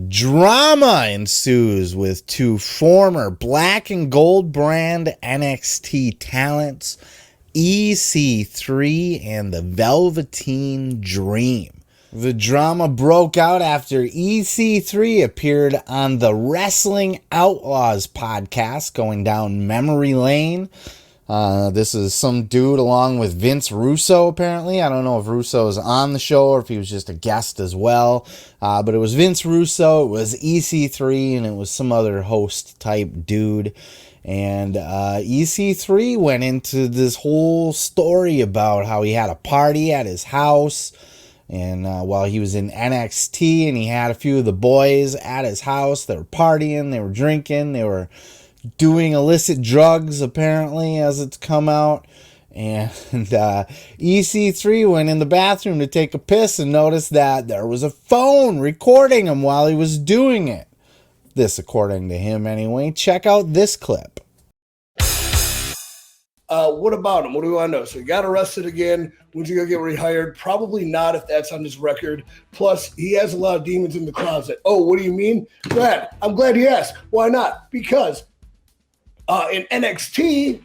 Drama ensues with two former black and gold brand NXT talents, EC3 and the Velveteen Dream. The drama broke out after EC3 appeared on the Wrestling Outlaws Podcast, going down memory lane. This is some dude along with Vince Russo, apparently. I don't know if Russo is on the show or if he was just a guest as well. But it was Vince Russo, it was EC3, and it was some other host type dude. And EC3 went into this whole story about how he had a party at his house. And while he was in NXT, and he had a few of the boys at his house, they were partying, they were drinking, they were doing illicit drugs, apparently, as it's come out. And EC3 went in the bathroom to take a piss and noticed that there was a phone recording him while he was doing it. This, according to him, anyway. Check out this clip. What about him? What do we want to know? So he got arrested again. When's he going to get rehired? Probably not if that's on his record. Plus, he has a lot of demons in the closet. Oh, what do you mean? I'm glad you asked. Why not? Because in NXT,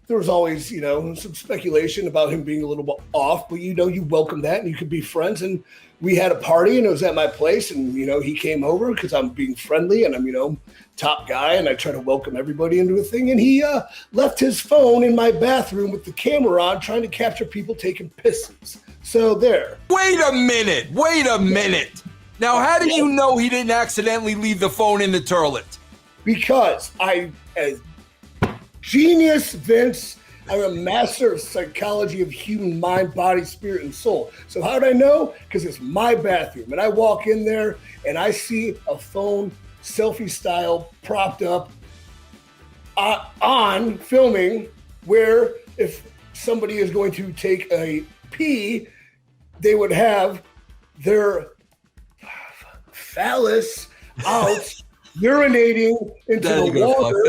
there was always, some speculation about him being a little bit off, but you welcome that and you could be friends. And we had a party and it was at my place and, he came over because I'm being friendly and I'm, top guy. And I try to welcome everybody into a thing. And he left his phone in my bathroom with the camera on trying to capture people taking pisses. So there. Wait a minute. Now, how do you know he didn't accidentally leave the phone in the toilet? Because genius Vince, I'm a master of psychology of human mind, body, spirit, and soul. So how did I know? Because it's my bathroom. And I walk in there and I see a phone, selfie style, propped up on filming, where if somebody is going to take a pee, they would have their phallus out urinating into the water.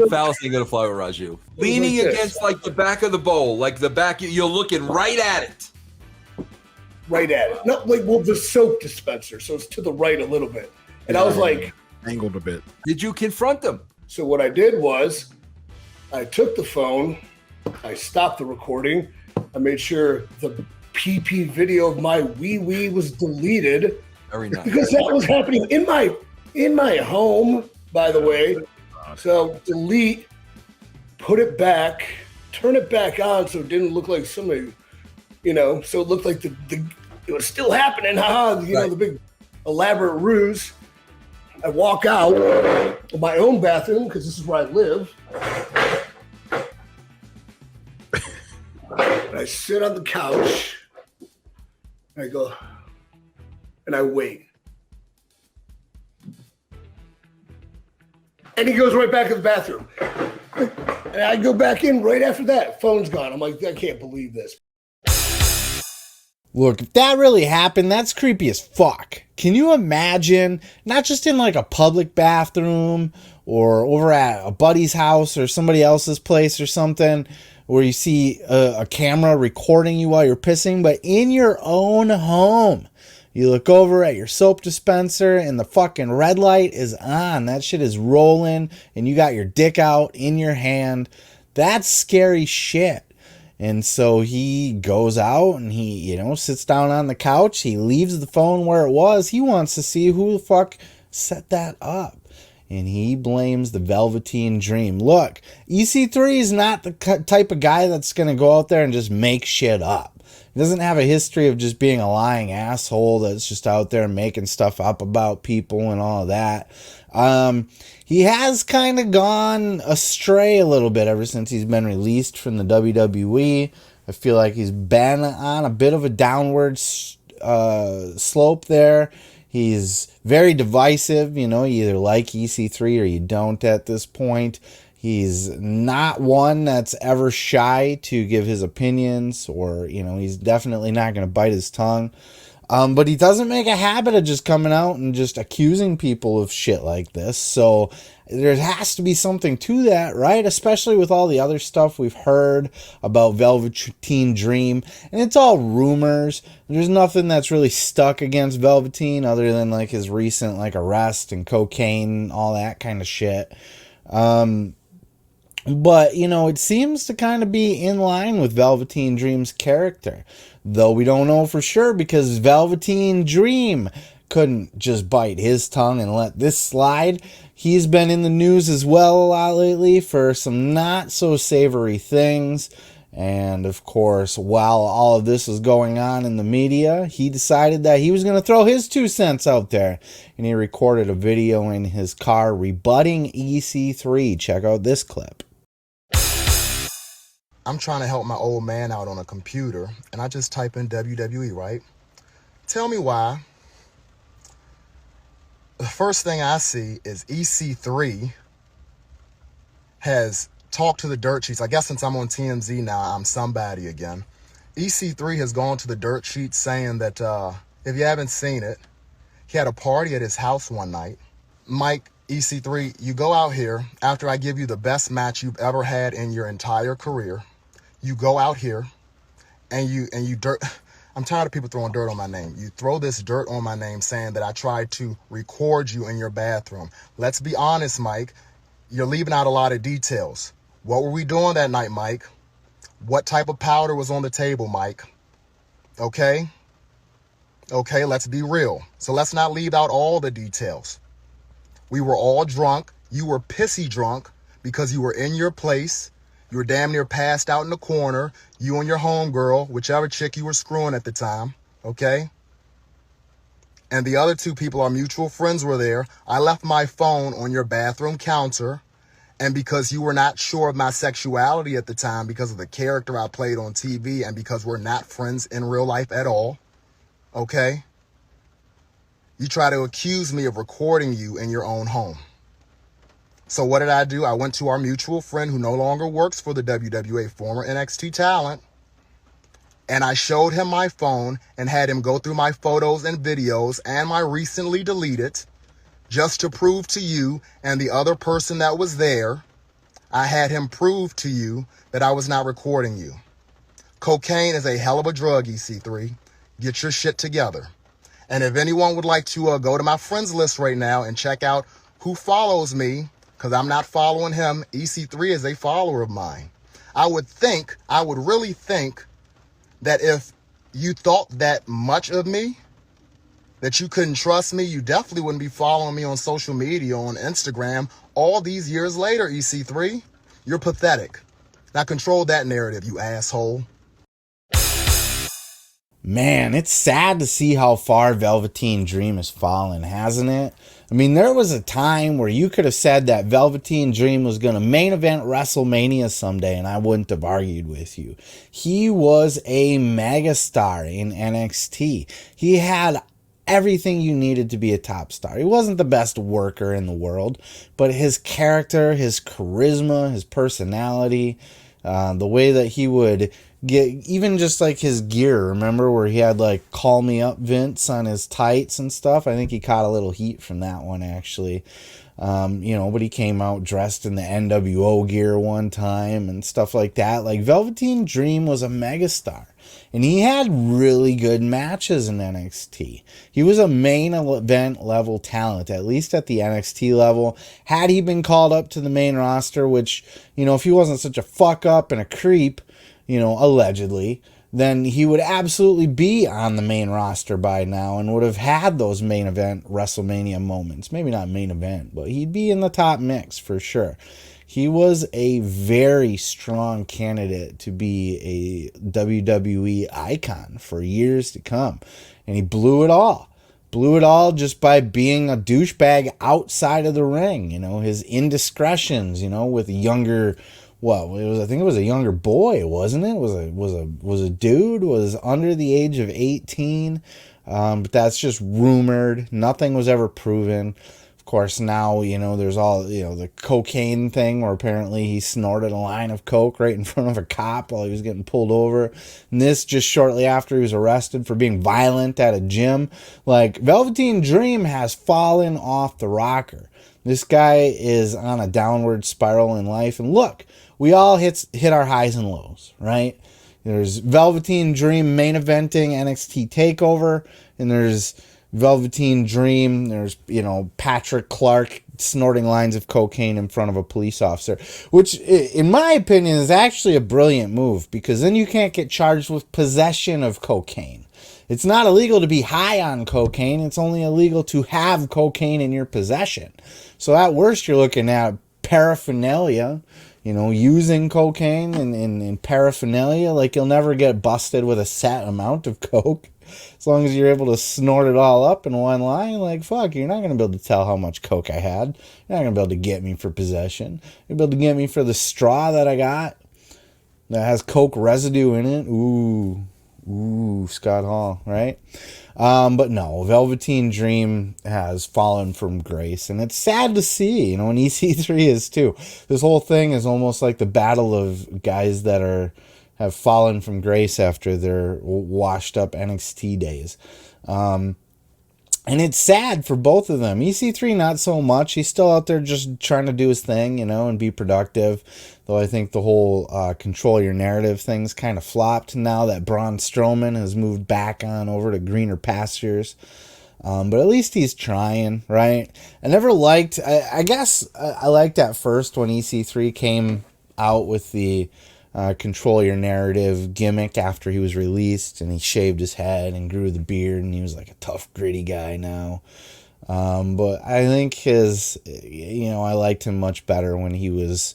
Phallus ain't gonna fly with Raju. Leaning against like the back of the bowl, like the back, you're looking right at it. Right at it. Not like, the soap dispenser, so it's to the right a little bit. And I was like, angled a bit. Did you confront them? So what I did was I took the phone, I stopped the recording, I made sure the PP video of my wee was deleted. Very nice. Because that was happening in my home, by the way. So delete, put it back, turn it back on so it didn't look like somebody, so it looked like it was still happening. The big elaborate ruse. I walk out of my own bathroom because this is where I live. And I sit on the couch. And I go, and I wait. And he goes right back to the bathroom. And I go back in right after that. Phone's gone. I'm like, I can't believe this. Look, if that really happened, that's creepy as fuck. Can you imagine, not just in like a public bathroom or over at a buddy's house or somebody else's place or something, where you see a camera recording you while you're pissing, but in your own home. You look over at your soap dispenser and the fucking red light is on. That shit is rolling and you got your dick out in your hand. That's scary shit. And so he goes out and he, sits down on the couch. He leaves the phone where it was. He wants to see who the fuck set that up. And he blames the Velveteen Dream. Look, EC3 is not the type of guy that's going to go out there and just make shit up. He doesn't have a history of just being a lying asshole that's just out there making stuff up about people and all of that. He has kind of gone astray a little bit ever since he's been released from the WWE. I feel like he's been on a bit of a downward slope there. He's very divisive. You either like EC3 or you don't at this point. He's not one that's ever shy to give his opinions, or, he's definitely not going to bite his tongue. But he doesn't make a habit of just coming out and just accusing people of shit like this. So there has to be something to that, right? Especially with all the other stuff we've heard about Velveteen Dream. And it's all rumors. There's nothing that's really stuck against Velveteen other than like his recent like arrest and cocaine, all that kind of shit. But, you know, it seems to kind of be in line with Velveteen Dream's character. Though we don't know for sure because Velveteen Dream couldn't just bite his tongue and let this slide. He's been in the news as well a lot lately for some not so savory things. And of course, while all of this was going on in the media, he decided that he was going to throw his 2 cents out there. And he recorded a video in his car rebutting EC3. Check out this clip. I'm trying to help my old man out on a computer, and I just type in WWE, right? Tell me why. The first thing I see is EC3 has talked to the dirt sheets. I guess since I'm on TMZ now, I'm somebody again. EC3 has gone to the dirt sheets saying that, if you haven't seen it, he had a party at his house one night. Mike, EC3, you go out here after I give you the best match you've ever had in your entire career. You go out here and you dirt. I'm tired of people throwing dirt on my name. You throw this dirt on my name saying that I tried to record you in your bathroom. Let's be honest, Mike. You're leaving out a lot of details. What were we doing that night, Mike? What type of powder was on the table, Mike? Okay? Okay, let's be real. So let's not leave out all the details. We were all drunk. You were pissy drunk because you were in your place. You were damn near passed out in the corner. You and your homegirl, whichever chick you were screwing at the time, okay? And the other 2 people, our mutual friends, were there. I left my phone on your bathroom counter. And because you were not sure of my sexuality at the time because of the character I played on TV and because we're not friends in real life at all, okay? You try to accuse me of recording you in your own home. So what did I do? I went to our mutual friend who no longer works for the WWA, former NXT talent, and I showed him my phone and had him go through my photos and videos and my recently deleted just to prove to you and the other person that was there, I had him prove to you that I was not recording you. Cocaine is a hell of a drug, EC3. Get your shit together. And if anyone would like to go to my friends list right now and check out who follows me, because I'm not following him, EC3 is a follower of mine. I would really think that if you thought that much of me, that you couldn't trust me, you definitely wouldn't be following me on social media, on Instagram, all these years later, EC3. You're pathetic. Now control that narrative, you asshole. Man, it's sad to see how far Velveteen Dream has fallen, hasn't it? I mean, there was a time where you could have said that Velveteen Dream was going to main event WrestleMania someday, and I wouldn't have argued with you. He was a megastar in NXT. He had everything you needed to be a top star. He wasn't the best worker in the world, but his character, his charisma, his personality, the way that he would get, even just like his gear, remember where he had like "Call Me Up" Vince on his tights and stuff? I think he caught a little heat from that one actually. But he came out dressed in the NWO gear one time and stuff like that. Like, Velveteen Dream was a megastar, and he had really good matches in NXT. He was a main event level talent, at least at the NXT level. Had he been called up to the main roster, which, if he wasn't such a fuck up and a creep, allegedly, then he would absolutely be on the main roster by now and would have had those main event WrestleMania moments. Maybe not main event, but he'd be in the top mix for sure. He was a very strong candidate to be a WWE icon for years to come. And he blew it all. Blew it all just by being a douchebag outside of the ring. His indiscretions, with younger... I think it was a younger boy, wasn't it? Was a dude, was under the age of 18. But that's just rumored. Nothing was ever proven. Of course, now, there's all, the cocaine thing where apparently he snorted a line of coke right in front of a cop while he was getting pulled over. And this just shortly after he was arrested for being violent at a gym. Like, Velveteen Dream has fallen off the rocker. This guy is on a downward spiral in life. And look, we all hit our highs and lows, right? There's Velveteen Dream main eventing NXT TakeOver, and there's Velveteen Dream, there's, Patrick Clark snorting lines of cocaine in front of a police officer, which, in my opinion, is actually a brilliant move, because then you can't get charged with possession of cocaine. It's not illegal to be high on cocaine. It's only illegal to have cocaine in your possession. So at worst, you're looking at paraphernalia, using cocaine and paraphernalia. Like, you'll never get busted with a set amount of coke. As long as you're able to snort it all up in one line, like, fuck, you're not going to be able to tell how much coke I had. You're not going to be able to get me for possession. You'll be able to get me for the straw that I got that has coke residue in it. Ooh, Scott Hall, right? But no, Velveteen Dream has fallen from grace, and it's sad to see, and EC3 is too. This whole thing is almost like the battle of guys that have fallen from grace after their washed up NXT days. And it's sad for both of them. EC3, not so much. He's still out there just trying to do his thing, and be productive. Though I think the whole control your narrative thing's kind of flopped now that Braun Strowman has moved back on over to greener pastures. But at least he's trying, right? I never liked, I guess I liked at first when EC3 came out with the control your narrative gimmick after he was released, and he shaved his head and grew the beard, and he was like a tough, gritty guy now. But I think I liked him much better when he was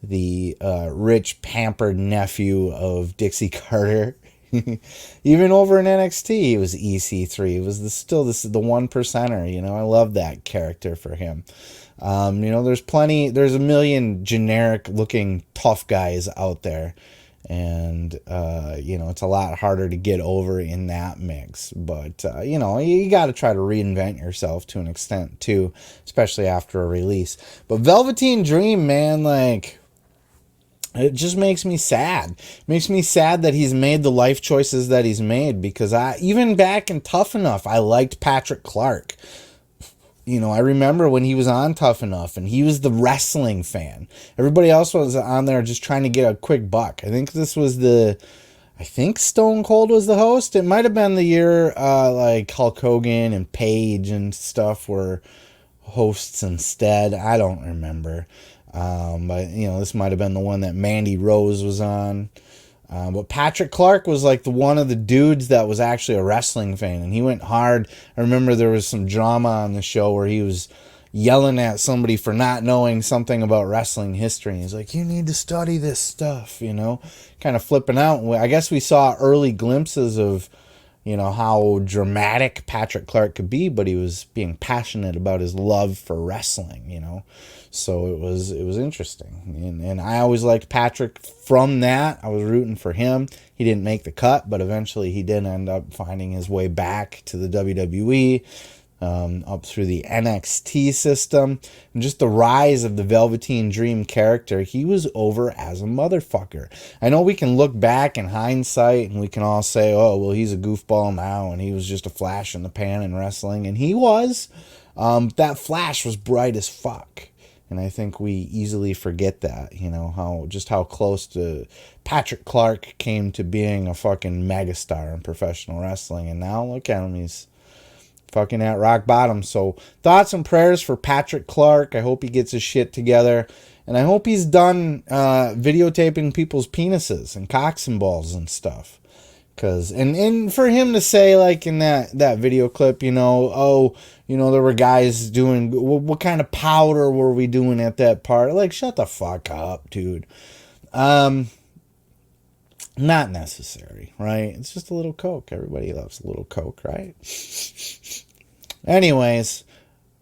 the rich, pampered nephew of Dixie Carter. Even over in NXT, it was EC3. It was still the one percenter. I love that character for him. There's a million generic looking tough guys out there, and it's a lot harder to get over in that mix, but you got to try to reinvent yourself to an extent too, especially after a release. But Velveteen Dream, man, like, it just makes me sad. It makes me sad that he's made the life choices that he's made, because even back in Tough Enough, I liked Patrick Clark. I remember when he was on Tough Enough, and he was the wrestling fan. Everybody else was on there just trying to get a quick buck. I think Stone Cold was the host. It might have been the year like Hulk Hogan and Paige and stuff were hosts instead. I don't remember. But this might have been the one that Mandy Rose was on. But Patrick Clark was like one of the dudes that was actually a wrestling fan, and he went hard. I remember there was some drama on the show where he was yelling at somebody for not knowing something about wrestling history. He's like, you need to study this stuff, kind of flipping out. I guess we saw early glimpses of, how dramatic Patrick Clark could be, but he was being passionate about his love for wrestling, So it was interesting. And I always liked Patrick from that. I was rooting for him. He didn't make the cut, but eventually he did end up finding his way back to the WWE, up through the NXT system. And just the rise of the Velveteen Dream character, he was over as a motherfucker. I know we can look back in hindsight and we can all say, oh, well, he's a goofball now and he was just a flash in the pan in wrestling. And he was. That flash was bright as fuck. And I think we easily forget that, how close to Patrick Clark came to being a fucking megastar in professional wrestling. And now look at him, he's fucking at rock bottom. So thoughts and prayers for Patrick Clark. I hope he gets his shit together. And I hope he's done videotaping people's penises and cocks and balls and stuff. And for him to say, like, in that video clip, there were guys doing, what kind of powder were we doing at that part? Like, shut the fuck up, dude. Not necessary, right? It's just a little coke. Everybody loves a little coke, right? Anyways,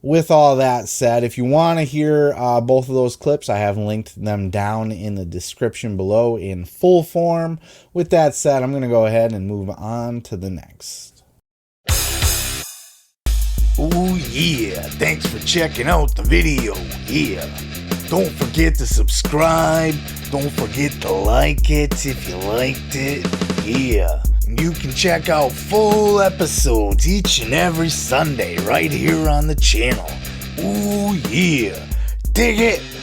with all that said, if you want to hear both of those clips, I have linked them down in the description below in full form. With that said, I'm going to go ahead and move on to the next. Ooh yeah, thanks for checking out the video. Yeah. Don't forget to subscribe. Don't forget to like it if you liked it. Yeah. And you can check out full episodes each and every Sunday right here on the channel. Ooh yeah. Dig it.